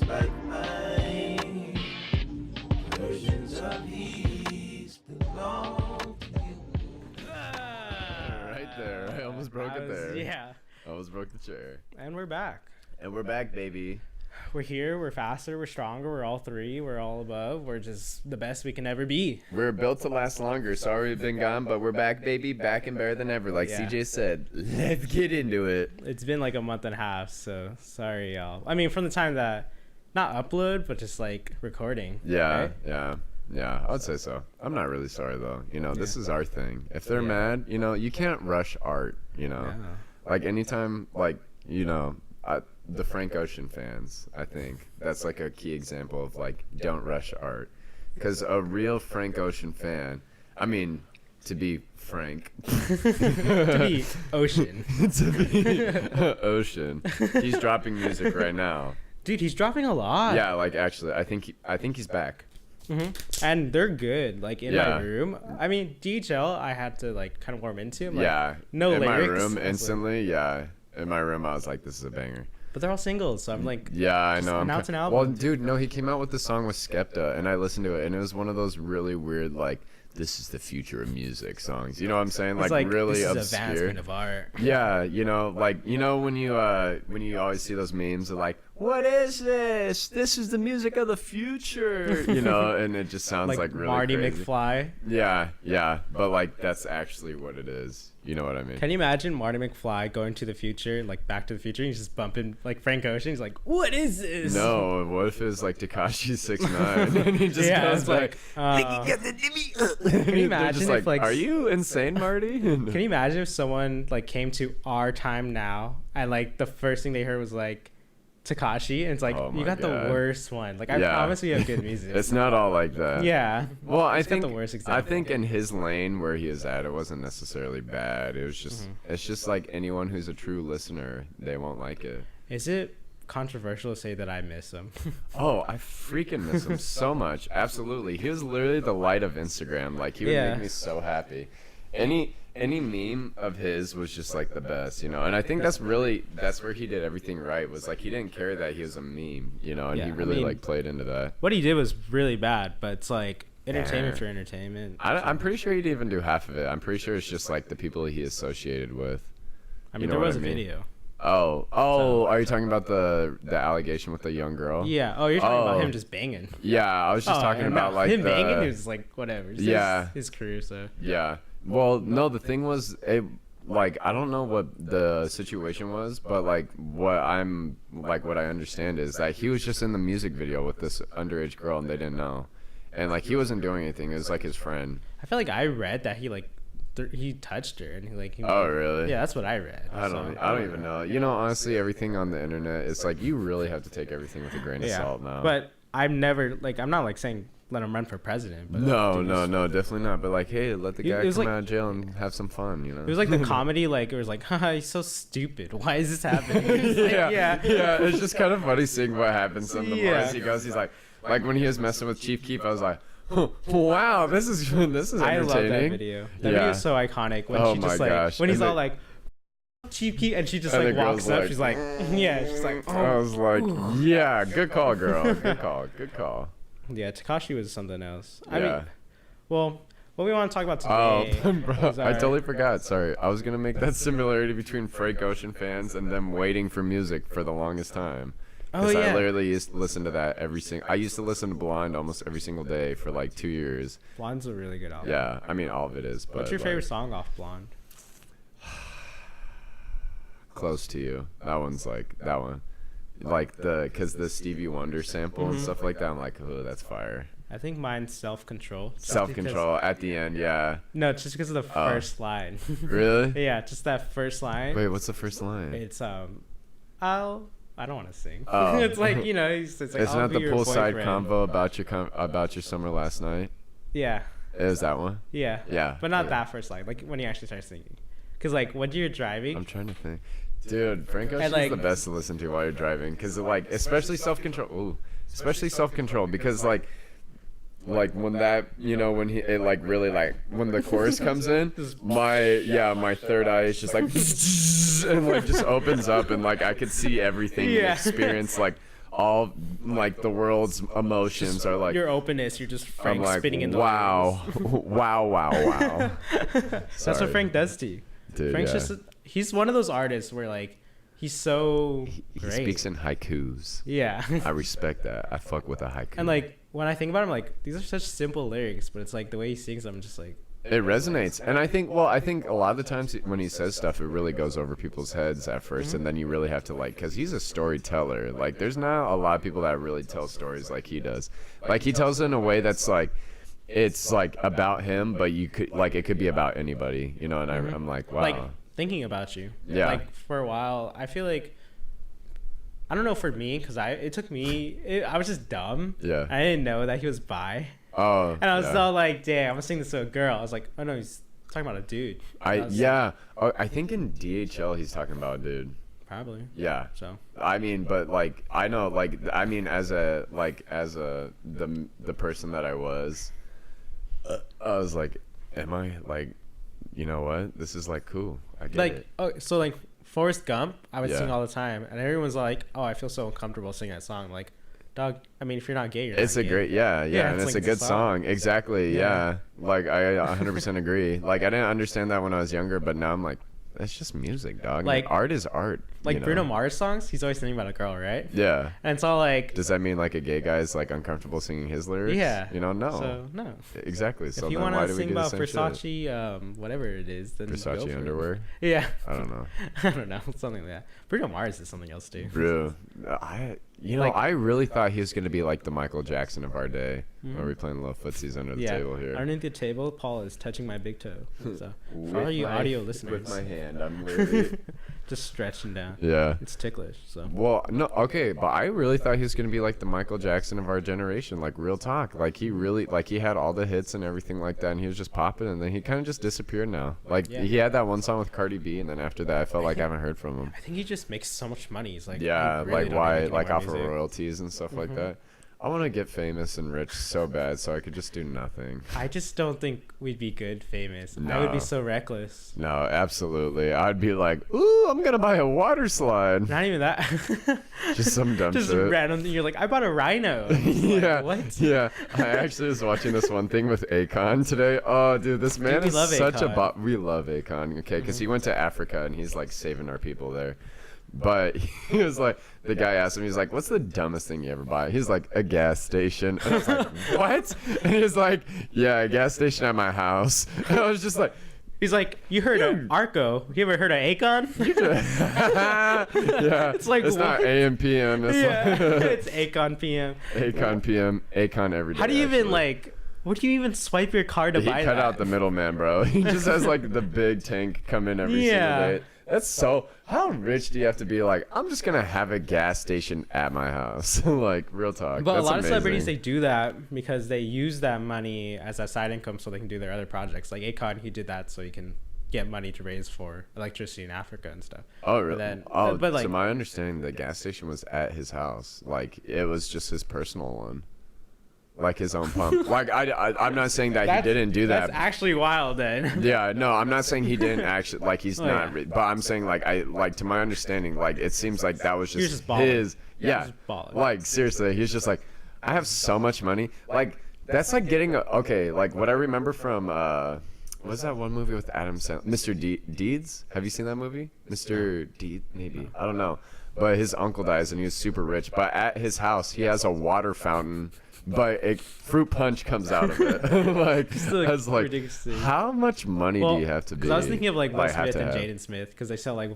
just like mine. Versions of these belong to you. Right there. I almost broke it there. Yeah. I almost broke the chair. And we're back. And we're back, baby. We're here. We're faster. We're stronger. We're all three. We're all above. We're just the best we can ever be. We're built to last longer. Sorry we've been gone, but we're back, baby. Back and better than ever. Like Yeah. CJ said, let's get into it. It's been like a month and a half, so sorry, y'all. I mean, from the time that, not upload, but just like recording. Yeah, right? yeah. I would say so. I'm not really sorry, though. You know, this is our thing. If they're Yeah. mad, you know, you can't rush art, you know. Yeah. Like, anytime, like, you know, the Frank Ocean fans, I think that's like a key example of like, don't rush art. Because a real Frank Ocean fan, I mean, to be frank, To be Ocean. to be Ocean, he's dropping music right now. Dude, he's dropping a lot. Yeah, like actually, I think he's back. And they're good. Like in Yeah. my room. I mean, DHL, I had to like kind of warm into. Like, Yeah, no in lyrics. my room I was like- instantly. Yeah, in my room, I was like, this is a banger. But they're all singles, so I'm like, Yeah, I just know. announce an Well, album. dude, no, he came out with the song with Skepta, and I listened to it, and it was one of those really weird, like, this is the future of music songs. You know what I'm saying? it's Like really this is obscure. advancement of art. Yeah, you know, like, you know when you always see those memes of like, what is this? This is the music of the future. You know, and it just sounds like really Marty crazy. McFly. Yeah, but like that's actually what it is. You know what I mean? Can you imagine Marty McFly going to the future, like Back to the Future, and he's just bumping like Frank Ocean? He's like, "What is this?" No, what if it's like Tekashi 6ix9ine and he just Yeah, goes it's like, Can you imagine just if, like, are you insane, Marty? Can you imagine if someone like came to our time now and like the first thing they heard was like Tekashi, and it's like, Oh you my got God. the worst one. Like I Yeah. promise we have good music. It's not all like that. Yeah. Well, I He's got think the worst I example. think in his lane where he is at, it wasn't necessarily bad. It was just Mm-hmm. it's just like anyone who's a true listener, they won't like it. Is it controversial to say that I miss him? Oh, I freaking miss him so much. Absolutely. He was literally the light of Instagram. Like he would Yeah. make me so happy. Any meme of his was just like the best, you know. And I think that's where he did everything right. Was like he didn't care that he was a meme, you know, and Yeah, he I really mean- like played into that. What he did was really bad, but it's like entertainment Yeah. for entertainment. I'm pretty sure he didn't even do half of it. I'm pretty sure it's just like the people he associated with. I mean, you know there what was I a mean? video. Oh, are you talking about the allegation with the young girl? Yeah. Oh, you're talking Oh. about him just banging. Yeah, I was just talking and about no, like him the, banging. He was like whatever. It's Yeah. his career. So Yeah. Well, no, the thing was, like, I don't know what the situation was, but like what I understand is that he was just in the music video with this underage girl and they didn't know, and like he wasn't doing anything. It was like his friend. I feel like I read that he like he touched her and he Oh, really? Yeah, that's what I read. I don't even know. You know, honestly, everything on the internet, it's like you really have to take everything with a grain of salt now. But I'm not like saying let him run for president. But No, dude, no, definitely not. But like, hey, let the guy it was come like- out of jail and have some fun, you know? It was like the comedy, like it was like, haha, he's so stupid. Why is this happening? It's like, yeah. It's just kind of funny seeing what happens. And the more Yeah. as he goes, he's like when he was messing with Chief Keef, I was like, wow, this is entertaining. I love that video. That video is so iconic when Oh she my just like gosh. when he's And all like cheap key and she just and like the girl's walks up. like, She's like, yeah, she's like, I oh. was like, yeah, good call, girl. Good call. Yeah, Tekashi was something else. Yeah. I mean, well, what we want to talk about Oh, today. bro, is I our- totally forgot. Sorry, I was gonna make that similarity between Frank Ocean fans and them waiting for music for the longest time. Oh, Because yeah. I literally used to listen to that I used to listen to Blonde almost every single day for like 2 years. Blonde's a really good album. Yeah, I mean all of it is. But What's your like, favorite song off Blonde? Close to You. That one's like that one. Like because the Stevie Wonder sample and stuff like that. I'm like, oh, that's fire. I think mine's Self Control. Self Control at the end, yeah. No, it's just because of the first line. Really? Yeah, just that first line. Wait, what's the first line? It's I don't want to sing. Oh. It's like, you know, it's like, It's I'll not be the your poolside boyfriend. convo about your summer last night. Yeah, It was that one. yeah, Yeah. but not yeah. that first line. Like when you actually start singing, because like when you're driving, I'm trying to think. Dude, Frank Ocean's like- the best to listen to while you're driving, because like especially self control. Ooh, especially self control, because like when that, you know, when it like really like when the chorus comes in, my third eye is just like and like just opens up, and like I could see everything and Yeah. experience like all like the world's emotions are like. Your openness, you're just Frank I'm like, spitting in the wow, wow. That's what Frank does to you. Dude, Frank's yeah. just he's one of those artists where like he's so He great. speaks in haikus. Yeah. I respect that. I fuck with a haiku. And like when I think about him, like these are such simple lyrics, but it's like the way he sings them, just like it resonates. And I think a lot of the times when he says stuff, it really goes over people's heads at 1st, and then you really have to like, because he's a storyteller. Like there's not a lot of people that really tell stories like he does. Like he tells it in a way that's like, it's like about him, but you could like it could be about anybody, you know. And I'm like, wow. like thinking about you. Yeah. Like for a while, I feel like I don't know for me because I was just dumb. Yeah. I didn't know that he was bi. Oh. And I was yeah. so like, damn, I'm gonna sing this to a girl. I was like, oh no, he's talking about a dude. I think in DHL he's talking about a dude. Probably. Yeah. So. I mean, but like I know, like I mean, as the person that I was like, am I like, you know what? This is like cool. I get Like, it. oh, so like Forrest Gump, I would Yeah. sing all the time, and everyone's like, oh, I feel so uncomfortable singing that song. Like, dog, I mean, if you're not gay, you're It's not a gay. great, yeah, Yeah, and it's it's like a the good song. song. Exactly, Yeah. yeah. Like I 100% agree. Like I didn't understand that when I was younger, but now I'm like, that's just music, dog. Like- art is art. Like you know? Bruno Mars songs, he's always singing about a girl, right? Yeah. And it's all like, Does that mean like a gay guy is like uncomfortable singing his lyrics? yeah. You know, no. So no. Exactly. So If you then want why to do we sing do the about same shit? Versace, whatever it is, then go for Versace it. underwear? Yeah. I don't know. I don't know, something like that. Bruno Mars is something else too. Bro, Like- I really thought he was gonna be like the Michael Jackson of our day. Are we playing little footsies under the Yeah. table here? Underneath the table, Paul is touching my big toe. So With for all you my- audio listeners, With my hand, I'm literally. just stretching down. Yeah. It's ticklish. So Well, no, okay, but I really thought he was gonna be like the Michael Jackson of our generation, like real talk. Like he really, like he had all the hits and everything like that, and he was just popping, and then he kind of just disappeared now. Like Yeah. he had that one song with Cardi B, and then after that, I felt like I haven't heard from him. I think he just makes so much money. He's like, Yeah, I really like don't why, make any like more off of music. royalties and stuff like that. I want to get famous and rich so bad, so I could just do nothing. I just don't think we'd be good famous. I would No. be so reckless. No, absolutely. I'd be like, ooh, I'm gonna buy a water slide. Not even that. Just some dumb just shit. random. You're like, I bought a rhino. It's Yeah, Like, what? yeah. I actually was watching this one thing with Akon today. Oh, dude, this man we is love such a Akon. bot. We love Akon, okay? Because he went to Africa and he's like saving our people there. But he was like, the guy asked him, he's like, what's the dumbest thing you ever buy? He's like, a gas station. And I was like, what? And he's like, yeah, a gas station at my house. And I was just like, He's like, you heard of Arco? You ever heard of Akon? yeah, It's like, it's not what? AM PM. It's Yeah, like it's Akon PM. Akon PM, Akon every day. How do you even actually. like? What do you even swipe your card to He buy cut that? out the middleman, bro. He just has like the big tank come in every Yeah. single day. That's so. How rich do you have to be? Like, I'm just gonna have a gas station at my house. Like, real talk. But That's a lot of celebrities, amazing. they do that because they use that money as a side income so they can do their other projects. Like Akon, he did that so he can get money to raise for electricity in Africa and stuff. Oh, really? then- oh, but, like- to my understanding, the gas station was at his house. Like, it was just his personal one. Like his own pump. Like, I'm not saying that he didn't do that. That's actually wild then. Yeah, no, I'm not saying he didn't actually, like, he's Oh, not, yeah. but I'm saying, like, to my understanding, like, it seems like that was He was just just balling. his, yeah, just balling. like, seriously, he's just like, I have so much money, like, that's like getting, okay, like, what I remember from, what was that one movie with Adam Sandler, Mr. Deeds? Have you seen that movie? Mr. Deeds, maybe, I don't know, but his uncle dies and he was super rich, but at his house, he has a water fountain, but a fruit punch comes out of it. Like, like, I was like, ridiculously- how much money do you have to be? Because I was thinking of like Will have Smith to and have? Jaden Smith because they sell like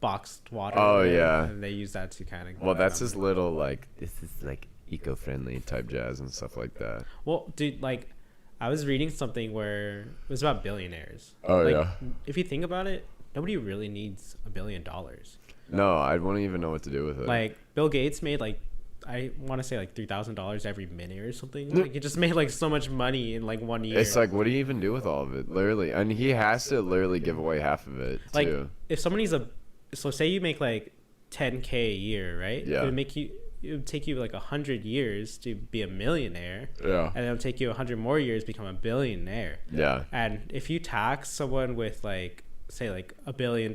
boxed water. Oh, and yeah. and they use that to kind of. Well, that's his little, like, this is like eco-friendly type jazz and stuff like that. Well, dude, like, I was reading something where it was about billionaires. Oh, Like, yeah. If you think about it, nobody really needs $1 billion. No, I wouldn't even know what to do with it. Like Bill Gates made like, I want to say like $3,000 every minute or something. Like he just made like so much money in like 1 year. it's like, what do you even do with all of it? Literally. And he has to literally give away half of it, like too. if somebody's so say you make like 10K a year, right? Yeah. It would take you like 100 years to be a millionaire. Yeah. And it'll take you 100 more years to become a billionaire. Yeah. And if you tax someone with like, say like $1 billion,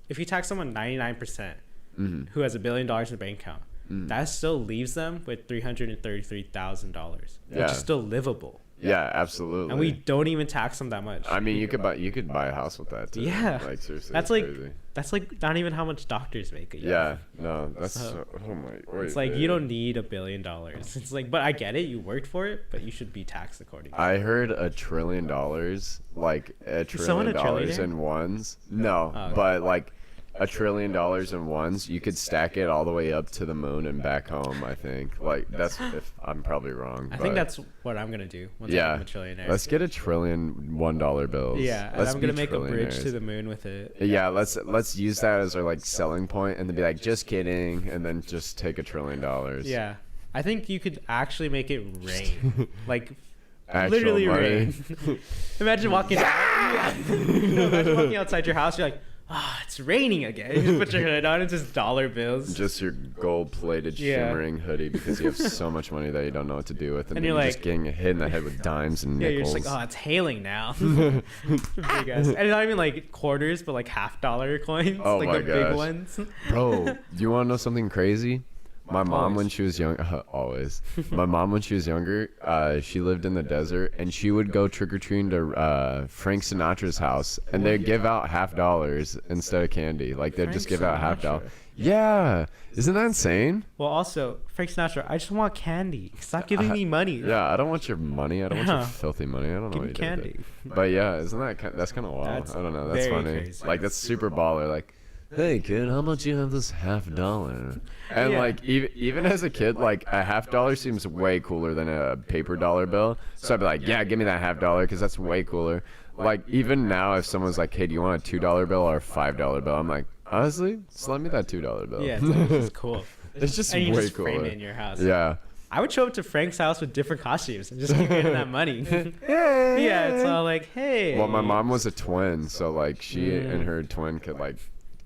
if you tax someone 99% Mm-hmm. who has $1 billion in their bank account, that still leaves them with $333,000, which Yeah. is still livable. Yeah, absolutely. And we don't even tax them that much. I mean, you could buy a house with that too. Yeah. Like seriously, That's it's like crazy. that's like not even how much doctors make a year. Yeah, no, that's So, oh my. Wait, It's like you don't need $1 billion. It's like, but I get it. You worked for it, but you should be taxed accordingly. I heard $1 trillion, like someone a $1 trillion trillionaire? in ones. No, Oh, okay. but like $1 trillion in ones, you could stack it all the way up to the moon and back home. I think like that's if I'm probably wrong. I but think that's what I'm gonna do once yeah. I'm a trillionaire. Let's get $1 trillion $1 bills. yeah, and let's I'm gonna be make a bridge trillionaires. to the moon with it. Yeah, let's use that as our like selling point, and then be like, just kidding, and then just take $1 trillion. Yeah, I think you could actually make it rain, like Actual literally money. rain. Imagine walking. Imagine walking outside your house. You're like, it's raining again. You just put your hood on. It's just dollar bills. Just your gold-plated, Yeah. shimmering hoodie because you have so much money that you don't know what to do with, and And then you're just like- getting hit in the head with dimes and Yeah, you're nickels. just like, it's hailing now. Big ass. And not even like quarters, but like $50 coins, Oh like my the big gosh. ones. Bro, do you want to know something crazy? My mom, Always. when she was young, always. My mom, when she was younger, she lived in the desert, and she would go trick or treating to Frank Sinatra's house, and they'd give out $50 instead of candy. Like they'd just Frank give out $50. Sinatra. Yeah, isn't that insane? Well, also Frank Sinatra, I just want candy. Stop giving me money. Yeah, I don't want your money. I don't want your Yeah. filthy money. I don't know Give what me you did with candy. it. But yeah, isn't that that's kind of wild? That's I don't know. That's very funny. crazy. Like that's super baller. Like, hey kid, how much you have this $50? And Yeah. like even as a kid, like a $50 seems way cooler than a paper dollar bill. So I'd be like, yeah, give me that $50 because that's way cooler. Like even now, if someone's like, hey, do you want a $2 bill or a $5 bill? I'm like, honestly, just let me that $2 bill. Yeah, it's just cool. It's just And you way just frame cooler. it in your house. Yeah. I would show up to Frank's house with different costumes and just keep getting that money. Yeah. Yeah, it's all like, hey. Well, my mom was a twin, so like she and her twin could like,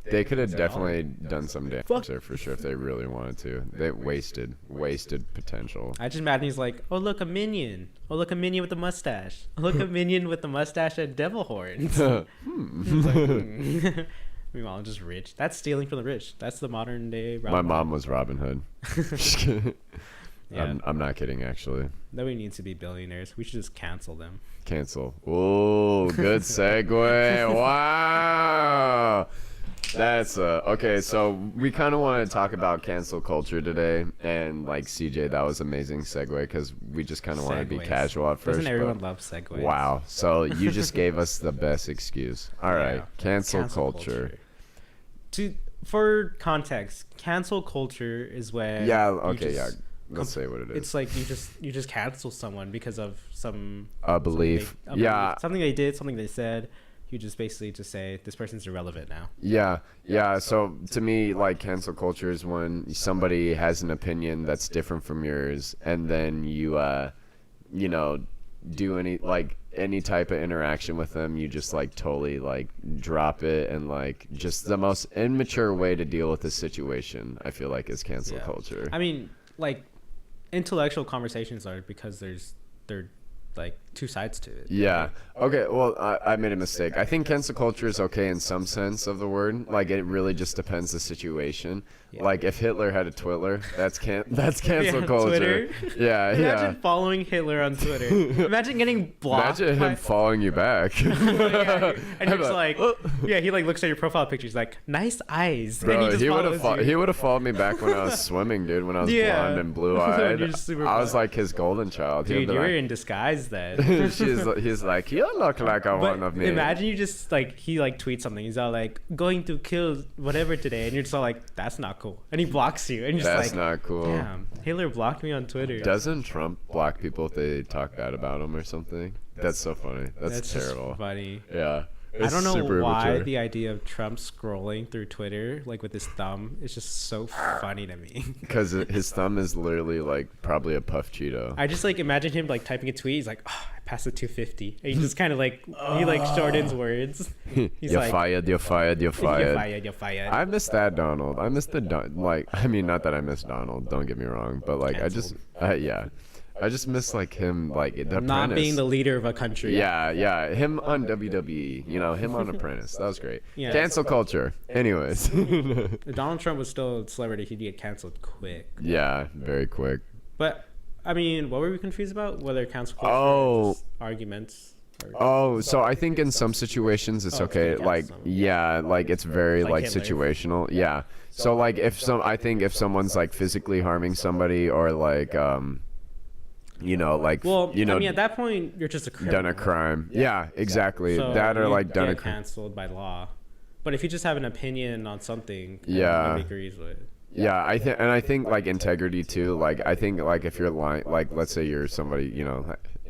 they could have definitely done some damage there for sure if they really wanted to. They wasted potential. I just imagine he's like, oh look, a minion. Oh look, a minion with a mustache. Oh, look, a minion with a mustache and devil horns. It's like, Meanwhile, I'm just rich. That's stealing from the rich. That's the modern day. My Robin mom was Robin Hood. Just kidding. Yeah. I'm not kidding actually. Nobody needs to be billionaires. We should just cancel them. Cancel. Ooh, good segue. Wow. That's okay. So we kind of want to talk about cancel culture today, and like CJ, that was amazing segue because we just kind of want to be Segues. casual at first. Doesn't everyone but- love segues? Wow. So you just gave us the best excuse. All right. Yeah. Cancel culture. For context, cancel culture is when Yeah. you Okay. Yeah. just Let's say what it is. It's like you just cancel someone because of some A belief. something Yeah. something they did, something they said. You just basically just say this person's irrelevant now. Yeah. So to me, like cancel culture is when somebody has an opinion that's different from yours, and then you, do any type of interaction with them, you just like totally like drop it, and like just the most immature way to deal with the situation. I feel like is cancel Yeah. culture. I mean, like intellectual conversations are because they're like two sides to it. Yeah. Okay. Well, I made a mistake. I think cancel culture is okay in some sense of the word. Like it really just depends the situation. Yeah. Like if Hitler had a Twitter, that's cancel Yeah, culture. Twitter. Yeah. Imagine Yeah. following Hitler on Twitter. Imagine getting blocked. Imagine him following you back. Yeah, and I'd you're be just like, "Oh." yeah, he like looks at your profile picture. He's like, nice eyes. and Bro, just he would follows have you. he would have followed me back when I was swimming, dude. When I was Yeah. blonde and blue eyed, You're just super I was blonde. like his golden child. He would Dude, be you were like- in disguise then. he's like, you look like a one of But me. imagine you just like he like tweets something. He's all like going to kill whatever today, and you're just all like, that's not cool. And he blocks you, and you're just That's like, not cool. damn, Hitler blocked me on Twitter. Doesn't Trump block people if they talk bad about him or something? That's so funny. That's just terrible. funny. Yeah. I It's don't know super why immature. the idea of Trump scrolling through Twitter like with his thumb is just so funny to me. Because his thumb is literally like probably a puff Cheeto. I just like imagine him like typing a tweet. He's like, oh, I passed the 250. And he just kind of like he like shortens words. He's You're like, fired. You're fired. You're You're fired. fired. You're fired. I miss that Donald. I miss the like. I mean, not that I miss Donald. Don't get me wrong, but like I just, yeah. I just miss like him, like the Not Apprentice. being the leader of a country. Yeah, him on WWE, him on Apprentice. That was great. Yeah. Cancel culture. Anyways. If Donald Trump was still a celebrity, he'd get canceled quick. Yeah, very quick. But I mean, what were we confused about? Whether cancel culture or just arguments. Oh, so I think in some situations it's okay. Like, yeah, like it's very like Hitler. situational. Yeah. So like I think if someone's like physically harming somebody or like Well, I mean, at that point, you're just a criminal. done a crime. Yeah, exactly. So That or you like done a get crime. canceled by law. But if you just have an opinion on something, Yeah. nobody agrees with. Yeah, I think like integrity too. Like I think like if you're lying, like let's say you're somebody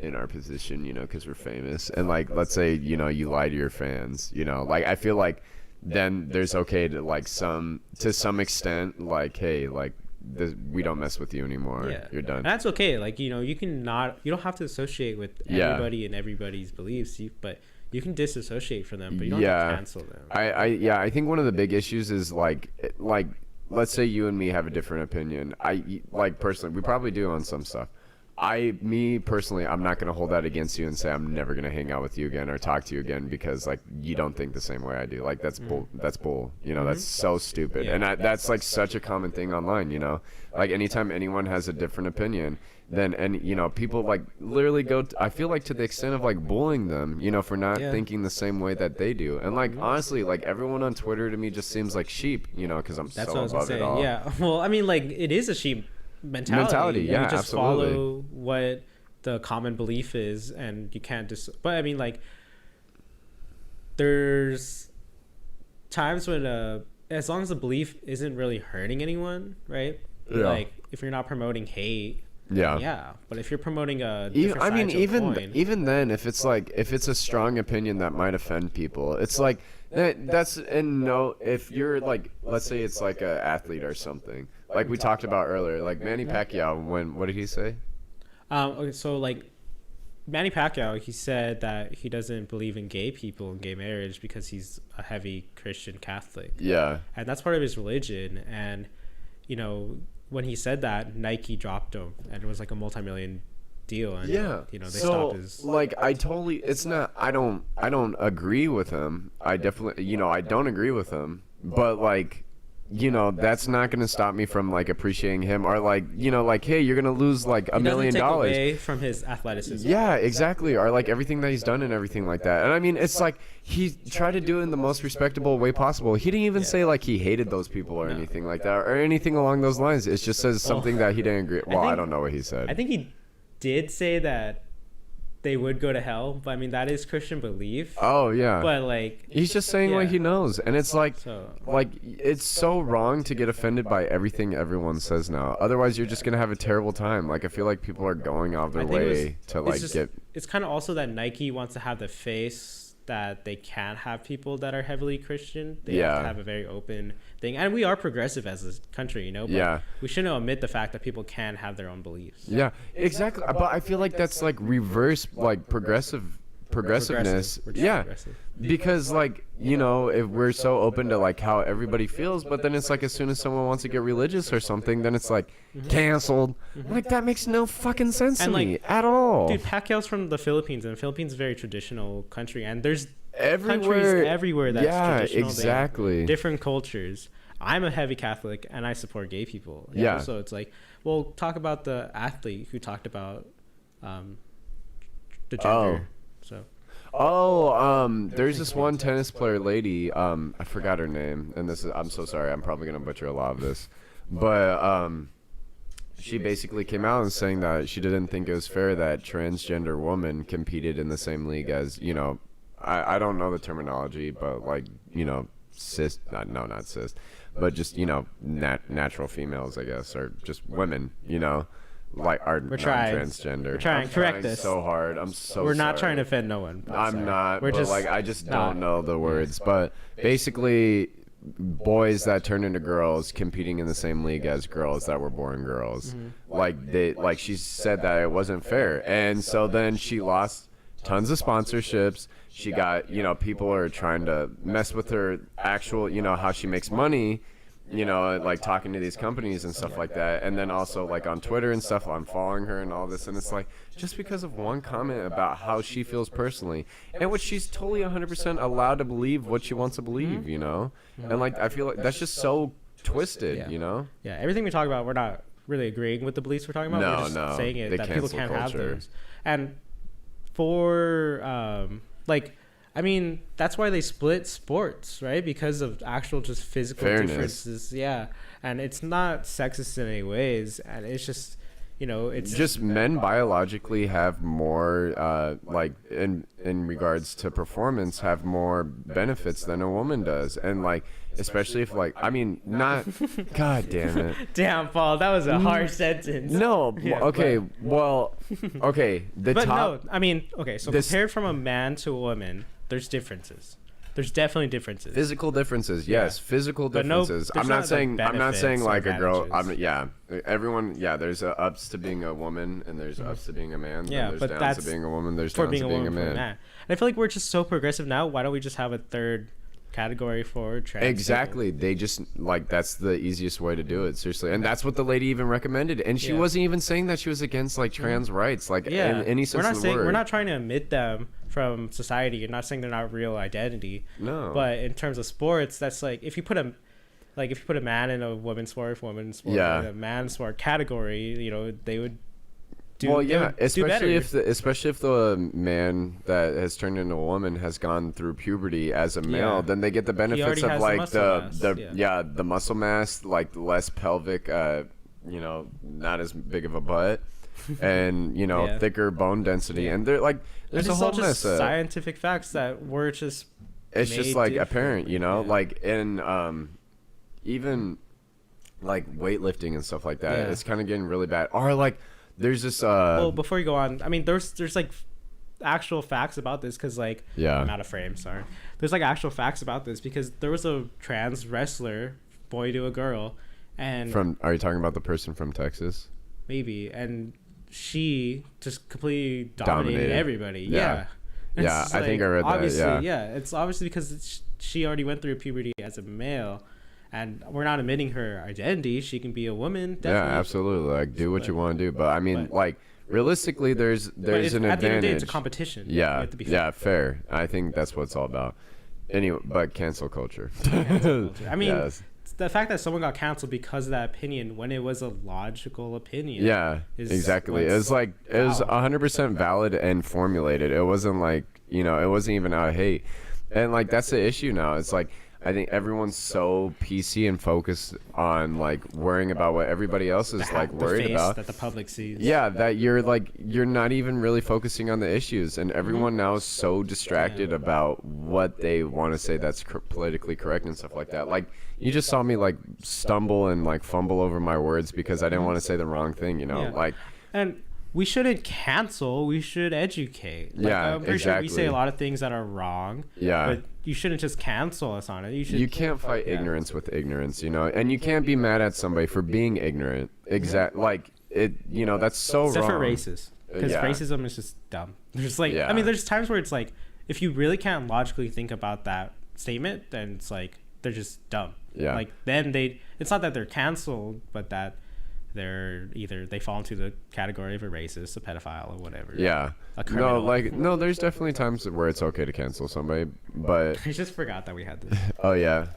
in our position, because we're famous, and like let's say you lie to your fans, like I feel like then there's okay to like to some extent like hey like we don't mess with you anymore. Yeah, You're done. And that's okay. Like you don't have to associate with everybody and everybody's beliefs, but you can disassociate from them, but you don't have to cancel them. I think one of the big issues is like let's say you and me have a different opinion. Personally, we probably do on some stuff. Personally, I'm not going to hold that against you and say I'm never going to hang out with you again or talk to you again because like you don't think the same way I do. Like that's bull. That's bull. That's so stupid. Yeah. And that's like such a common thing online. Like anytime anyone has a different opinion, then people like literally I feel like to the extent of like bullying them, for not thinking the same way that they do. And like honestly, like everyone on Twitter to me just seems like sheep. Because I'm That's so what I was above gonna it say. all. Yeah. Well, I mean, like it is a sheep mentality. Yeah, you just absolutely. follow what the common belief is, and you can't but I mean, like there's times when as long as the belief isn't really hurting anyone, right? Yeah. Like if you're not promoting hate. Yeah, but if you're promoting a different side to a coin, even then, if it's a strong opinion that might offend people, it's like if you're like, let's say it's like a athlete or something, like we talked about earlier, like Manny Pacquiao, what did he say? Okay, so like Manny Pacquiao, he said that he doesn't believe in gay people and gay marriage because he's a heavy Christian Catholic. Yeah, and that's part of his religion. And when he said that, Nike dropped him, and it was like a multi-million deal. And they stopped his. Like I don't agree with him. I definitely I don't agree with him, but like that's not going to stop me from like appreciating him or like like hey, you're going to lose like $1 million away from his athleticism. Yeah, exactly. Or like everything that he's done and everything like that. And I mean, it's like he tried to do it in the most respectable way possible. He didn't even say like he hated those people or anything like that or anything along those lines. It just says something that he didn't agree. Well, I don't know what he said. I think he did say that they would go to hell, but I mean that is Christian belief. Oh yeah. But like he's just saying what he knows, and it's like it's so wrong to get offended by everything everyone says now. Otherwise, you're just gonna have a terrible time. Like I feel like people are going out of their way to like get. It's kind of also that Nike wants to have the face that they can't have people that are heavily Christian. They have to have a very open thing, and we are progressive as a country, but we shouldn't omit the fact that people can have their own beliefs. Yeah, exactly. But I feel like that's like reverse like progressiveness. Because like if we're so open to like how everybody feels, but then it's like as soon as someone wants to get religious or something, then it's like canceled. Like that makes no fucking sense to me at all. Dude, Pacquiao's from the Philippines, and the Philippines is a very traditional country, and there's countries everywhere that's traditional. Exactly. Different cultures. I'm a heavy Catholic, and I support gay people. So it's like, well, talk about the athlete who talked about the gender. There's this one tennis player lady, I forgot her name, and I'm so sorry, I'm probably gonna butcher a lot of this, but she basically came out and saying that she didn't think it was fair that transgender women competed in the same league as I don't know the terminology, but like cis, not cis, but just natural females, I guess, or just women, like are non-transgender. We're trying. Correct this. So hard. I'm so. We're sorry. not trying to offend no one. I'm not. We're but just like I just don't know the words. But basically, boys that turned into girls competing in the same league as girls that were born girls. Like she said that it wasn't fair, and so then she lost tons of sponsorships. She got people are trying to mess with her actual how she makes money. you know, like talking to these companies and stuff like that, and then also like on Twitter and stuff, I'm following her and all this, and it's like just because of one comment about how she feels personally, and which she's totally 100% allowed to believe what she wants to believe, you know, and like I feel like that's just so twisted, you know. Yeah, everything we talk about, we're not really agreeing with the beliefs we're talking about. We're just saying it that people can't have those, and for like. I mean, that's why they split sports, right? Because of actual just physical differences. Yeah. And it's not sexist in any ways. And it's just, you know, it's just men biologically have more, like in regards to performance, have more benefits than a woman does. And like, especially if like, I mean, not, God damn it. Damn, Paul, that was a harsh sentence. No, yeah, okay, well, okay. No, I mean, okay, so compared from a man to a woman, there's differences. There's definitely differences. Physical differences, yes, physical differences. I'm not saying like a girl. Everyone. Yeah, there's ups to being a woman, and there's ups to being a man. Yeah, there's but downs that's to being a woman. There's downs to being a man. And I feel like we're just so progressive now. Why don't we just have a third category for trans exactly people? They just like that's the easiest way to do it, seriously, and that's what the lady even recommended, and she wasn't even saying that she was against like trans rights, like in any sense of the word. We're not trying to omit them from society. You're not saying they're not real identity, no, but in terms of sports, that's like if you put a man in a women's sport, in a man's sport category, you know, they would especially if the man that has turned into a woman has gone through puberty as a male, then they get the benefits of like the muscle mass, like less pelvic, you know, not as big of a butt, and you know, thicker bone density, and they're like there's a whole mess of scientific facts that were just just like apparent, you know, like in even like weightlifting and stuff like that, it's kind of getting really bad. Or like there's this well, before you go on, I mean, there's like actual facts about this, because like I'm out of frame, sorry. There's like actual facts about this, because there was a trans wrestler, boy to a girl, and are you talking about the person from Texas? Maybe. And she just completely dominated everybody. Yeah, I think I read that. It's obviously because she already went through puberty as a male. And we're not admitting her identity. She can be a woman. Definitely. Yeah, absolutely. Like, do what you want to do. But I mean, like, realistically, there's an advantage. At the end of the day, it's a competition. Yeah, fair. I think that's what it's all about. Anyway, but cancel culture. I mean, the fact that someone got canceled because of that opinion when it was a logical opinion. Yeah, exactly. It was like, it was 100% valid and formulated. It wasn't like, you know, it wasn't even out of hate. And like, that's the issue now. It's like, I think everyone's so PC and focused on like worrying about what everybody else is like worried about. That the public sees. Yeah, that you're not even really focusing on the issues, and everyone now is so distracted about what they want to say that's politically correct and stuff like that. Like you just saw me like stumble and like fumble over my words because I didn't want to say the wrong thing, you know, like. And we shouldn't cancel. We should educate. Like, I'm pretty sure we say a lot of things that are wrong. Yeah. But you shouldn't just cancel us on it. You can't fight ignorance with ignorance, you know, and you can't be mad at somebody for being ignorant. Like it, you know, that's so Except wrong. For racist, because racism is just dumb. There's like, I mean, there's times where it's like, if you really can't logically think about that statement, then it's like they're just dumb. Yeah. Like then it's not that they're canceled, but that they're either they fall into the category of a racist, a pedophile, or whatever. Yeah. No, there's definitely times where it's okay to cancel somebody, but I just forgot that we had this. Oh yeah.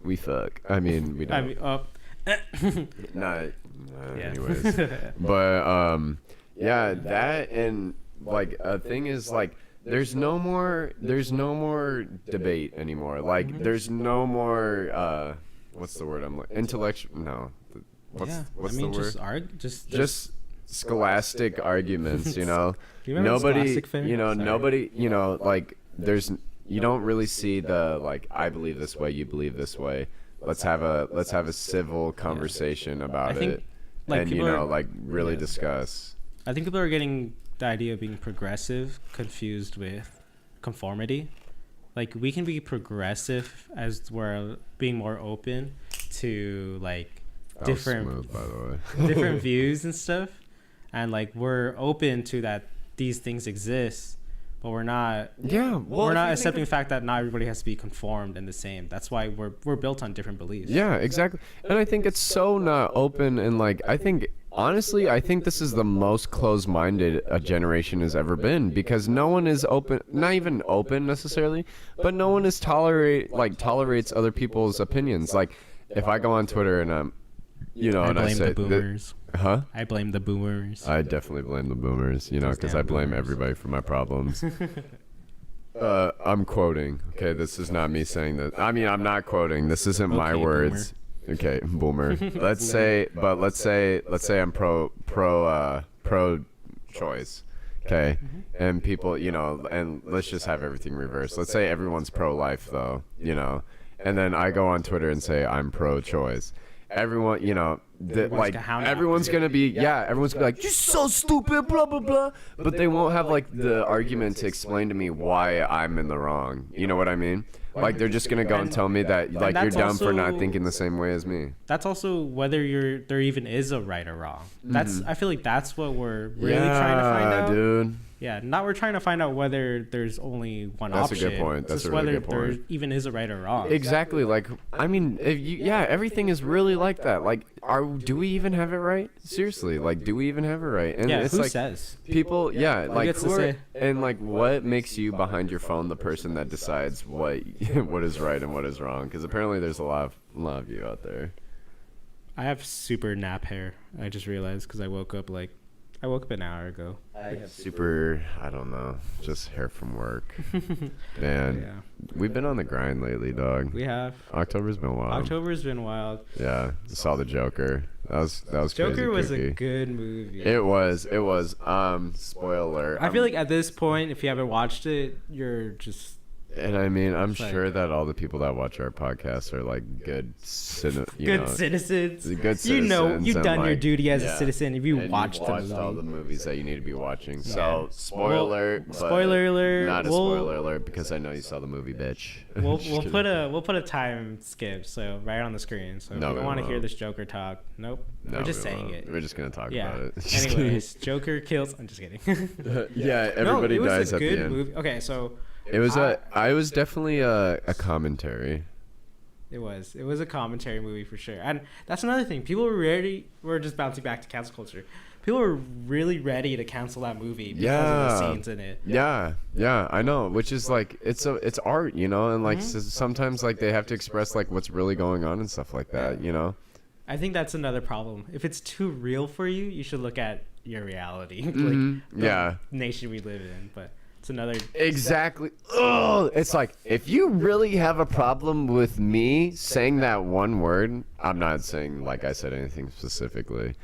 We fuck. I mean, we don't. Anyways. But that and like a thing is like there's no more debate anymore. Like there's no more what's the word? I'm like intellectual. No. What's the word? Just scholastic arguments, you know. Nobody, you know, like you don't really see the like I believe this way, you believe this way. Let's have a civil conversation about it, and you know, like really discuss. I think people are getting the idea of being progressive confused with conformity. Like we can be progressive as we're being more open to like different smooth, by the way. different views and stuff, and like we're open to that these things exist, but we're not. Yeah, well, we're not accepting the fact that not everybody has to be conformed and the same. That's why we're built on different beliefs. Yeah, exactly. And I think it's so not open, and like I think honestly, I think this is the most closed-minded a generation has ever been, because no one is open, not even open necessarily, but no one is tolerates other people's opinions. Like if I go on Twitter and I say the boomers. I blame the boomers. I definitely blame the boomers, because I blame everybody for my problems. I'm quoting. Okay, this is not me saying that. I mean, I'm not quoting. This isn't my words. Boomer. Okay, boomer. let's say I'm pro-choice. Okay, and people, and let's just have everything reversed. Let's say everyone's pro-life, though, and then I go on Twitter and say I'm pro-choice. Everyone, everyone's gonna be like, you're so stupid, blah blah blah, but they won't have like the argument to explain to me why I'm in the wrong. You know what I mean? Like they're just gonna go and tell me that like you're dumb for not thinking the same way as me. That's also whether there even is a right or wrong. I feel like that's what we're really trying to find out, dude. Yeah, we're trying to find out whether there's only one option. That's a good point. That's a really good point. Whether there even is a right or wrong. Exactly. Like, I mean, everything is really like that. Like, do we even have it right? Seriously, like, do we even have it right? And it's who like, says? People, and like, what makes you behind your phone the person that decides what is right and what is wrong? Because apparently there's a lot of you out there. I have super nap hair. I just realized because I woke up an hour ago. I don't know, just hair from work. Man, we've been on the grind lately, dog. We have. October's been wild. Yeah, I saw the Joker. That was Joker crazy was kooky. A good movie. It was. Spoiler. I feel like at this point, if you haven't watched it, you're just. And I mean, I'm sure that all the people that watch our podcast are like good citizens. Good citizens. You've done your duty as a citizen if you watched all the movies that you need to be watching. So, spoiler alert. Not a spoiler alert because I know you saw the movie, bitch. We'll put a time skip right on the screen. So if you don't want to hear this Joker talk, nope. We're just saying it. We're just gonna talk about it. Anyways, Joker kills. I'm just kidding. Everybody dies at the end. It was a good movie. Okay, so. It was definitely a commentary. It was a commentary movie for sure, and that's another thing. People we're just bouncing back to cancel culture. People were really ready to cancel that movie because of the scenes in it. Yeah, I know. Which is like it's art, and like sometimes like they have to express like what's really going on and stuff like that, I think that's another problem. If it's too real for you, you should look at your reality, nation we live in, but. It's another exactly. Oh, it's like if you really have a problem with me saying that one word. I'm not saying like I said anything specifically,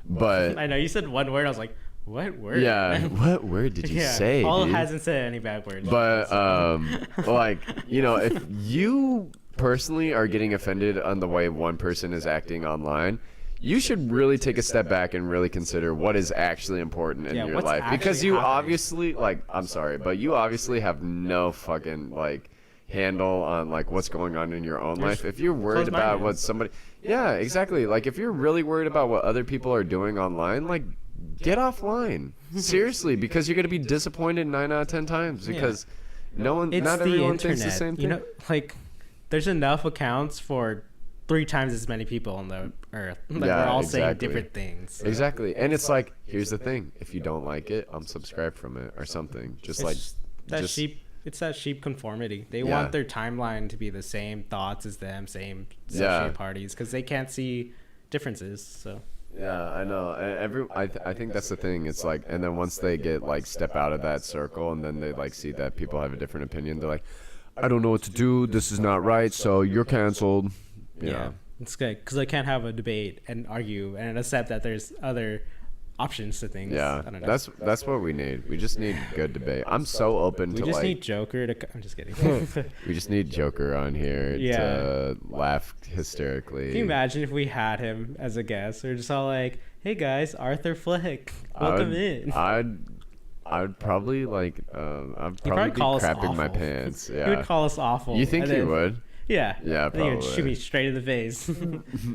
but I know you said one word. I was like, what word? Yeah, what word did you say? Paul hasn't said any bad words. But if you personally are getting offended on the way one person is acting online, you should really take a step back and really consider what is actually important in your life, because you obviously I'm sorry, but you obviously have no fucking handle on what's going on in your own life. If you're worried about what somebody, exactly. Like if you're really worried about what other people are doing online, get offline. Seriously, because you're gonna be disappointed 9 out of 10 times because not everyone thinks the same thing. There's enough accounts for 3 times as many people on the earth. We're all saying different things. So. Exactly. And it's here's the thing. If you don't like it, unsubscribe from it or something. It's that sheep conformity. They want their timeline to be the same thoughts as them, same social parties, because they can't see differences. So. Yeah, I know. I think that's the thing. It's and then once they get step out of that circle, and then they see that people have a different opinion, they're like, I don't know what to do. This is not right. So you're canceled. Yeah, it's good because I can't have a debate and argue and accept that there's other options to things. Yeah, that's what we need. We just need good debate. I'm so open to We just need Joker to. I'm just kidding. We just need Joker on here to laugh hysterically. Can you imagine if we had him as a guest? We're just all like, "Hey guys, Arthur Fleck, welcome in." I'd probably I'd probably be crapping my pants. Yeah, he would call us awful. You think he would? Yeah. Yeah, probably. He would shoot me straight in the face.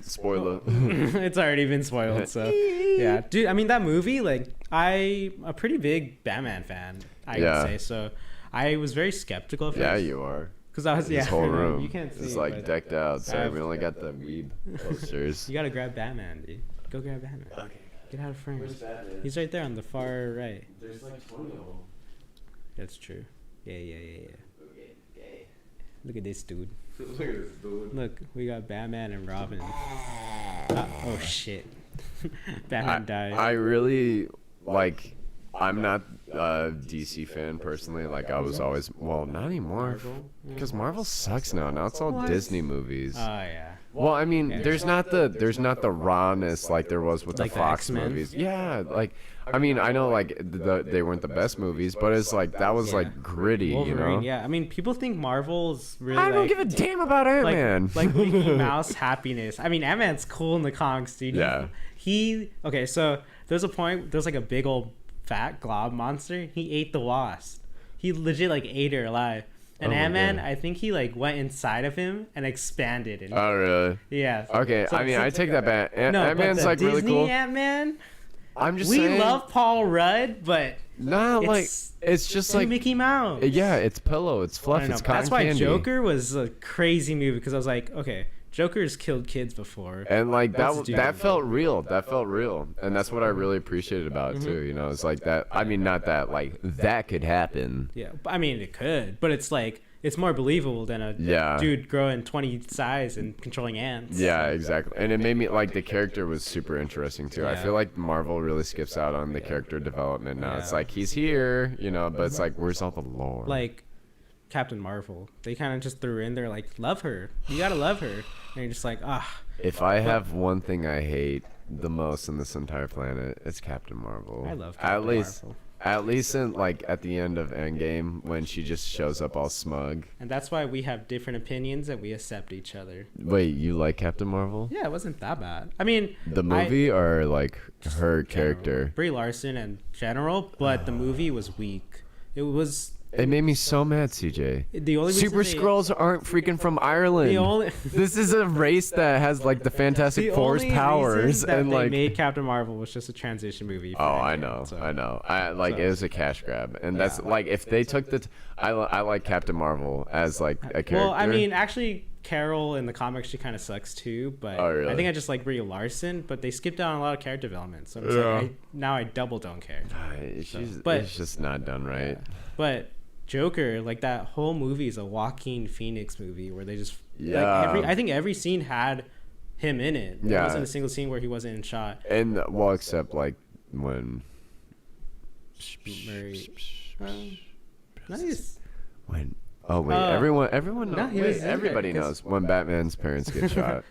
Spoiler. It's already been spoiled, so yeah. Dude, I mean that movie, I'm a pretty big Batman fan. I would say. So I was very skeptical. Yeah, you are. Because I was, this whole room. You can't see. It's like decked out. Sorry, we only got the weeb posters. You gotta grab Batman, dude. Go grab Batman. Okay. Get out of frame. Where's Batman? He's right there on the far right. There's like 20 of them. That's true. Yeah. Look at this dude. Look at this dude. Look, we got Batman and Robin. Oh shit. Batman died. I really like. I'm not a DC fan personally. Like I was always. Well, not anymore. Because Marvel sucks now. Now it's all Disney movies. Oh yeah. Well, I mean, there's not the rawness like there was with like the Fox X-Men? movies. Yeah, like I mean, I know like they weren't the best movies, but it's like that was like gritty, Wolverine, you know. yeah. I mean, people think Marvel's really. I don't give a damn about Ant-Man. Like Mickey Mouse happiness. I mean, Ant-Man's cool in the comics, dude. Yeah. Okay, so there's a point. There's like a big old fat glob monster. He ate the wasp. He legit like ate her alive. And Ant-Man, I think he like went inside of him and expanded. And, Oh really? yeah. Okay, So, I mean, I take that back. Ant-Man's like Disney really cool. Ant-Man. I'm just We saying. love Paul Rudd, but Nah, like it's just like Mickey Mouse. Yeah, it's pillow, it's I fluff, don't know. it's cotton That's why candy. Joker was a crazy movie because I was like, okay, Joker's killed kids before. And like That's that felt real. That felt real, and that's what I really appreciated about it too. You know, it's like that. I mean, not that like that could happen. Yeah, I mean it could, but it's like it's more believable than a dude growing 20 size and controlling ants. Yeah, exactly. And it made me like the character was super interesting too. I feel like Marvel really skips out on the character development now. It's like he's here, you know, but it's like where's all the lore? Like Captain Marvel, they kind of just threw in there like love her. You gotta love her, and you're just like If I have one thing I hate the most in this entire planet, it's Captain Marvel. I love Captain Marvel. At least in like at the end of Endgame when she just shows up all smug. And that's why we have different opinions and we accept each other. Wait, you like Captain Marvel? Yeah, it wasn't that bad. I mean, the movie or like her character? Brie Larson in general, but the movie was weak. It made me so mad, CJ. The only Super Skrulls aren't freaking from Ireland. This is a race that has like the Fantastic Four's powers, and like they made Captain Marvel was just a transition movie. Oh, I know. It was a cash grab, and that's like if they took I like Captain Marvel as like a character. Well, I mean, actually, Carol in the comics she kind of sucks too, but really? I think I just like Brie Larson, but they skipped out on a lot of character development, so like, now I double don't care. It's just not done right. But Joker, like that whole movie is a Joaquin Phoenix movie where they just I think every scene had him in it. There wasn't a single scene where he wasn't in shot. And well, except like when Murray, nice. When everybody knows when Batman's parents get shot.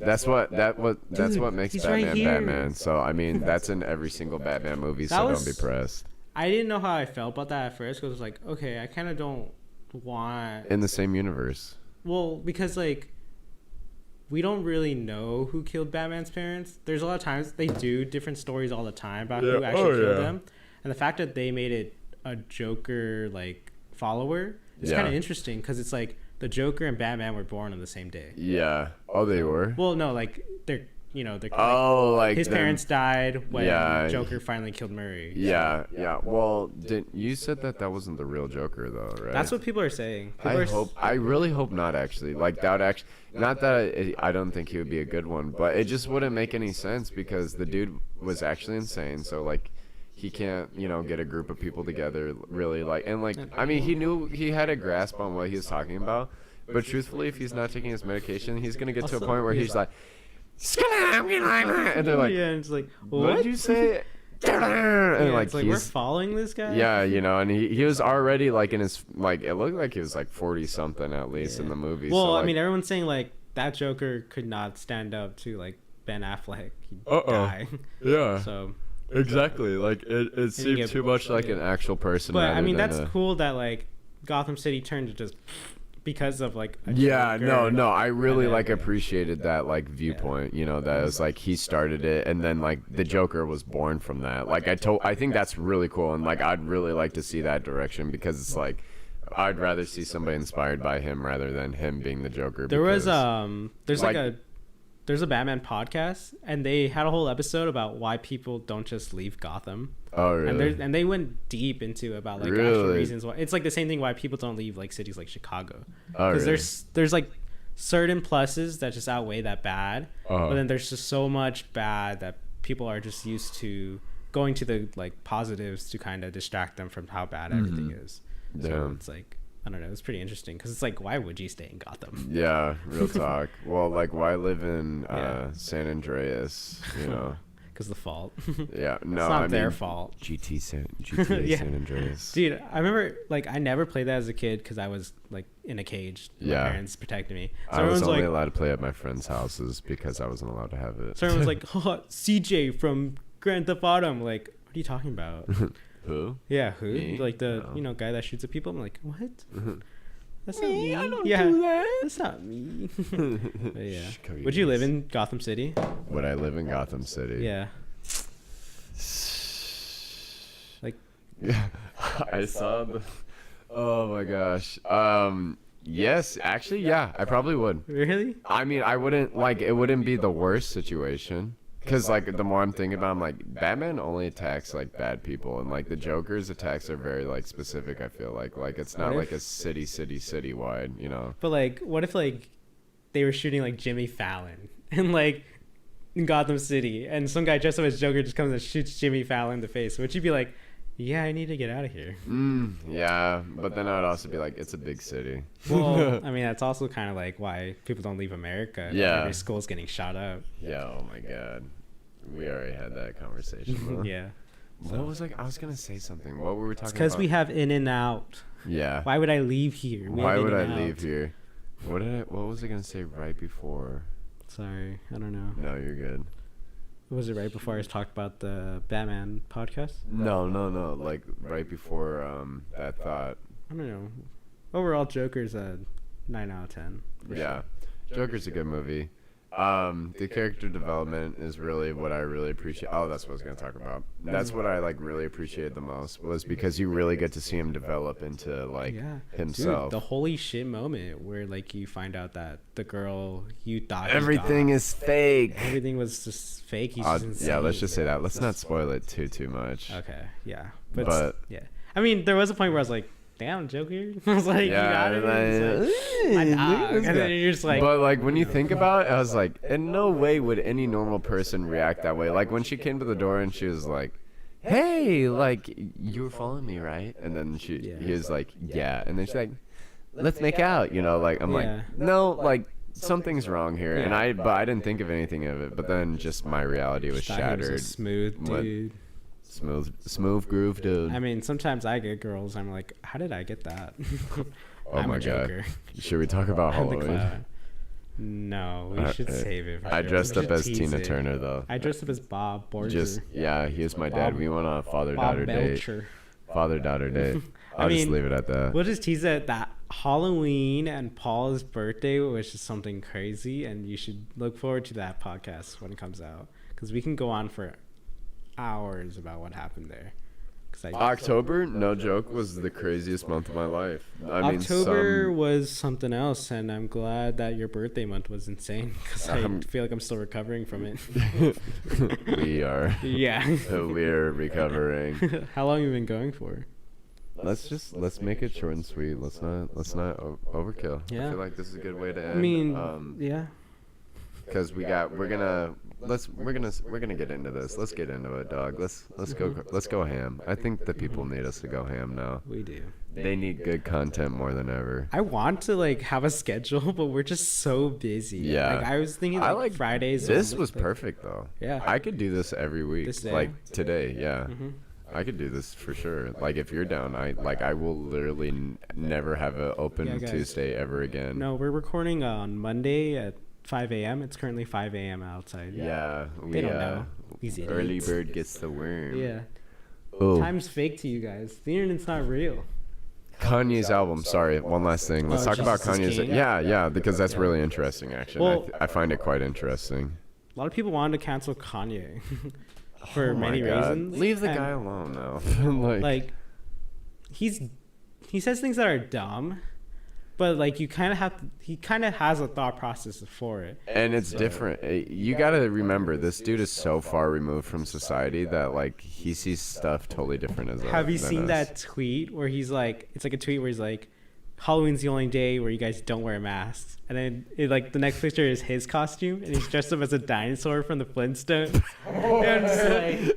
That's what makes Batman Batman. So I mean that's in every single Batman movie. So don't be pressed. I didn't know how I felt about that at first because I was like, okay, I kind of don't want in the same universe. Well, because like we don't really know who killed Batman's parents. There's a lot of times they do different stories all the time about who actually killed them, and the fact that they made it a Joker like follower is kind of interesting because it's like the Joker and Batman were born on the same day. Yeah. Oh, they were. Well, no, like they're. Like his parents died when Joker finally killed Murray. Yeah. Well, you said that wasn't the real Joker though, right? That's what people are saying. I really hope not. Actually, like that would actually not that I don't think he would be a good one, but it just wouldn't make any sense because the dude was actually insane. So like. He can't, get a group of people together really I mean, he knew he had a grasp on what he was talking about, but truthfully, if he's not taking his medication, he's gonna get to a point where he's like, and they're like, yeah, and it's like, what did you say? And it's like we're following this guy. Yeah, and he was already like in his it looked like he was like 40 something at least in the movie. Well, so, I mean, everyone's saying like that Joker could not stand up to like Ben Affleck. He'd die. Yeah. So. Exactly. Like it seemed too much like an actual person. But I mean, that's cool that like Gotham City turned to just because of like. No. I really appreciated that viewpoint. That it was like he started it, and then like the Joker was born from that. Like I think that's really cool, and like I'd really like to see that direction because it's like. I'd rather see somebody inspired by him rather than him being the Joker. There's there's a Batman podcast, and they had a whole episode about why people don't just leave Gotham. Oh, really? And they went deep into about like actual reasons why. It's like the same thing why people don't leave like cities like Chicago. Oh, Because really? there's like certain pluses that just outweigh that bad, but then there's just so much bad that people are just used to going to the like positives to kind of distract them from how bad everything is. So it's like, I don't know, it's pretty interesting because it's like, why would you stay in Gotham? Yeah, real talk. Well, like, why live in San Andreas, you know? Because the fault. Yeah, no, it's not their fault. GTA San Andreas. Dude, I remember, like, I never played that as a kid because I was, like, in a cage. My parents protected me. So I was only like, allowed to play at my friends' houses because I wasn't allowed to have it. So everyone's like, oh, CJ from Grand Theft Auto. I'm like, what are you talking about? Who? Yeah, who? Me? Like the, guy that shoots at people? I'm like, what? That's not Me? me. I don't do that. That's not me. But yeah. Cody Would you live is. in Gotham City? Would I live in Gotham City? Yeah. Like, Yeah. I saw the. Oh my gosh. Yes, actually, yeah, I probably would. really? I mean, I wouldn't like it. Wouldn't be the worst situation. Cause like the more I'm thinking about, it, I'm like Batman only attacks like bad people, and like the Joker's attacks are very like specific. I feel like it's not like a city wide, you know. But like, what if like they were shooting like Jimmy Fallon and like in Gotham City, and some guy dressed up as Joker just comes and shoots Jimmy Fallon in the face? Would you be like, yeah, I need to get out of here? Yeah, but then I would also be like, it's a big city. Well, I mean, that's also kind of like why people don't leave America. Yeah. Every school's getting shot up. Yeah. Oh my God, we already had that conversation. Though. Yeah. What was I was gonna say something. What were we talking about? Because we have In and Out. Yeah. Why would I leave here? Why would I leave here? What was I gonna say right before? Sorry, I don't know. No, you're good. Was it right before I talked about the Batman podcast? No. Like right before that thought. I don't know. Overall, Joker's a 9 out of 10. Yeah, Joker's a good movie. The character development is really what I really appreciate. Oh, that's what I was gonna talk about. That's what I like really appreciated the most, was because you really get to see him develop into like himself. Dude, the holy shit moment where like you find out that the girl you thought Everything is fake. everything was just fake. He's just insane. Yeah, let's just say that. Let's not spoil it too much. Okay, yeah, But yeah, I mean, there was a point where I was like, damn, Joker. I was like, Yeah, you got it. It's like, my dog. And then you're just like, but like when you think about it, I was like, in no way would any normal person react that way. Like when she came to the door and she was like, hey, like you were following me, right? And then he was like, yeah. And then she's like, let's make out, you know, like I'm like, no, like something's wrong here. And I didn't think of anything of it, but then just my reality was shattered. Smooth dude. Smooth groove dude. I mean, sometimes I get girls, I'm like, how did I get that? Oh I'm my a Joker. God. Should we talk about I'm the Halloween? clown. No, we should save it. I dressed up as Tina Turner though. I dressed up as Bob Borger. He was my dad. We went on a father-daughter date. Father-daughter date. I'll just leave it at that. We'll just tease it that Halloween and Paul's birthday was just something crazy, and you should look forward to that podcast when it comes out, because we can go on for hours about what happened there. October, no joke, was the craziest month of my life. October was something else, and I'm glad that your birthday month was insane, because I feel like I'm still recovering from it. We are. Yeah. We're recovering. How long have you been going for? Let's make it short and sweet. Let's not overkill. Yeah. I feel like this is a good way to end. I mean, yeah. Because we're gonna get into this. Let's get into it, dog. Let's go ham. I think the people need us to go ham now. We do. They need good content more than ever. I want to like have a schedule, but we're just so busy. Yeah. Like I was thinking like Fridays. This was perfect though. Yeah. I could do this every week. This day? Like today, yeah. Mm-hmm. I could do this for sure. Like if you're down, I will literally never have an open Tuesday ever again. No, we're recording on Monday at 5 a.m. It's currently 5 a.m. outside. Yeah, they don't know. These idiots. Early bird gets the worm. Yeah. Ooh. Time's fake to you guys. The internet's not real. Kanye's album. Sorry, one last thing. Let's talk about Kanye's. Yeah, because that's really interesting. Actually, Well, I find it quite interesting. A lot of people wanted to cancel Kanye for many reasons. Leave the guy alone now. like he says things that are dumb, But like you kind of have to, he kind of has a thought process for it. And it's different. You got to remember, this dude is so far removed from society that like he sees stuff totally different as Have you seen that tweet where he's like, it's like a tweet where he's like, Halloween's the only day where you guys don't wear masks, and then like the next picture is his costume and he's dressed up as a dinosaur from the Flintstones.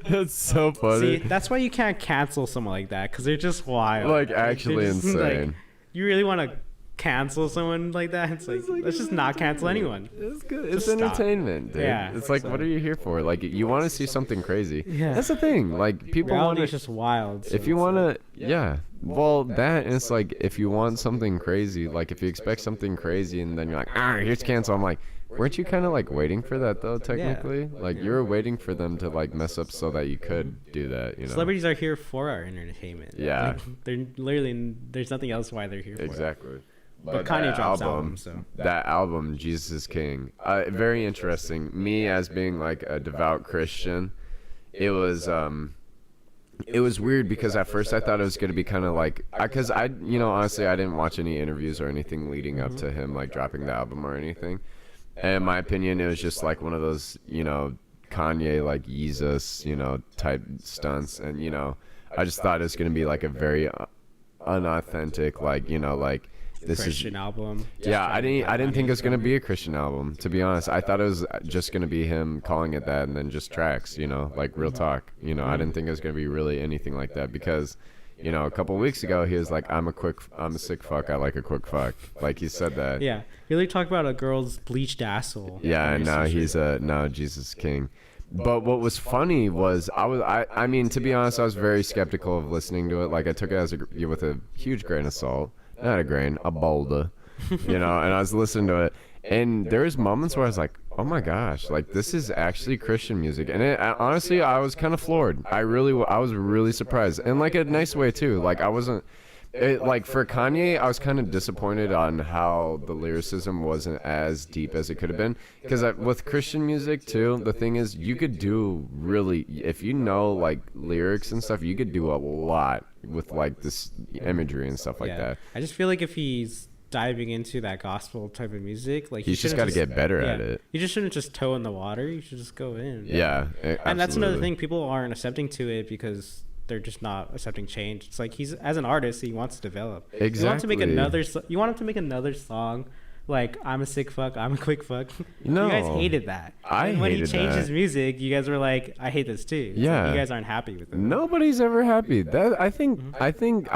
That's so funny. See, that's why you can't cancel someone like that, because they're just wild. Like actually insane. Like, you really want to cancel someone like that? It's like, let's just not cancel anyone. It's good. It's entertainment, dude. Yeah, it's like, what are you here for? Like, you want to see something crazy. Yeah, that's the thing. Like, people want to. It's just wild. So if you want to, yeah. Well, that is like, if you want something crazy, like if you expect something crazy and then you're like, here's cancel. I'm like, weren't you kind of like waiting for that though? Technically, yeah. Like you were waiting for them to like mess up so that you could do that. You know, celebrities are here for our entertainment. Yeah, like, they're literally, there's nothing else why they're here. Exactly. But Kanye drops album, so that album, Jesus is King, very interesting. Me as being like a devout Christian, it was weird because at first I thought it was gonna be kind of like, because honestly I didn't watch any interviews or anything leading up to him like dropping the album or anything. And in my opinion, it was just like one of those Kanye like Yeezus type stunts, and I just thought it was gonna be like a very unauthentic like this Christian album. Yeah, I didn't think it was gonna be a Christian album, to be honest. I thought it was just gonna be him calling it that and then just tracks, like real talk. I didn't think it was gonna be really anything like that because, a couple weeks ago he was like, I'm a sick fuck. I like a quick fuck. Like he said that. Yeah, he really talked about a girl's bleached asshole. Yeah, and now he's now Jesus King. But what was funny was I mean, to be honest, I was very skeptical of listening to it. Like I took it with a huge grain of salt. Not a grain, a boulder, and I was listening to it, and there was moments where I was like, oh my gosh, like this is actually Christian music, and honestly, I was kind of floored. I was really surprised, and like a nice way too. Like I wasn't, like for Kanye, I was kind of disappointed on how the lyricism wasn't as deep as it could have been, because with Christian music too, the thing is, you could do really, if you know like lyrics and stuff, you could do a lot with like this imagery and stuff like that. I just feel like if he's diving into that gospel type of music, like he's just got to get better at it. You just shouldn't just toe in the water. You should just go in. Yeah, and that's another thing. People aren't accepting to it because they're just not accepting change. It's like he's, as an artist, he wants to develop. Exactly. You want him to make another song like, I'm a sick fuck, I'm a quick fuck. No. You guys hated that. When he changed his music, you guys were like, I hate this too. Yeah. Like, you guys aren't happy with it. Nobody's ever happy. I think I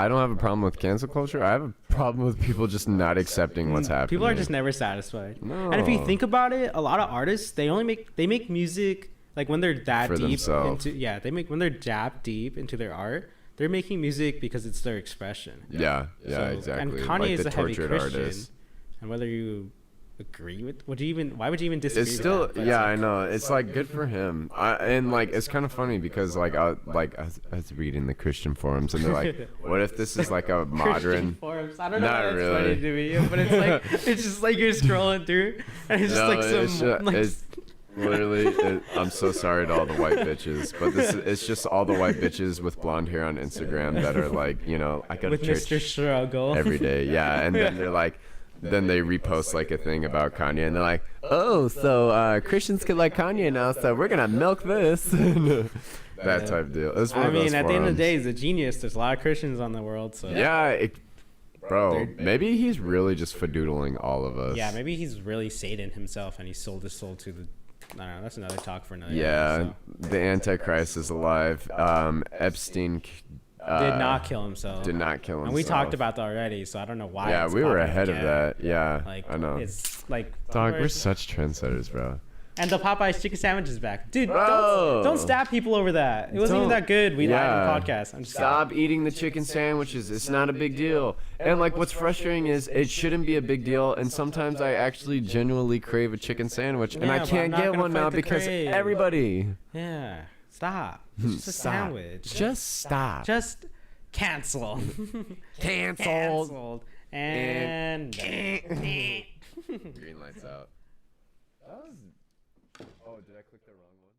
don't have a problem with cancel culture. I have a problem with people just not accepting what's happening. People are just never satisfied. No. And if you think about it, a lot of artists, they make music like when they're that for deep themselves. when they're that deep into their art, they're making music because it's their expression. Yeah, exactly. And Kanye like is a heavy Christian. Artist. And whether you agree with, why would you even disagree? It's still, with that? I know. It's like good for him. And like it's kind of funny because like I was reading the Christian forums and they're like, what if this is like a modern Christian forums? I don't know. Not That's really. funny to me, but it's like it's just like you're scrolling through and it's just it's literally. I'm so sorry to all the white bitches, but it's just all the white bitches with blonde hair on Instagram that are like, I go to church Mr. Struggle every day. Yeah, and then they're like. Then they repost like a thing about Kanye and they're like, oh, so Christians can like Kanye now, so we're gonna milk this. That type deal. At the end of the day, he's a genius. There's a lot of Christians on the world, so yeah, bro, maybe he's really just fadoodling all of us. Yeah, maybe he's really Satan himself and he sold his soul to the, I don't know, that's another talk for another day, so. The Antichrist is alive. Epstein did not kill himself. And we talked about that already, so I don't know why. Yeah, we were ahead of that. Yeah, like, I know. It's like, dog, we're such trendsetters, bro. And the Popeye's chicken sandwich is back, dude. Don't stab people over that. It wasn't even that good. We lied on the podcast. Stop eating the chicken sandwiches. It's not a big deal. And like, what's frustrating is it shouldn't be a big deal. And sometimes I actually genuinely crave a chicken sandwich, and I can't get one now because everybody. Yeah. Stop. It's just a sandwich. Just stop. Just cancel. Canceled. And green lights out. Oh, did I click the wrong one?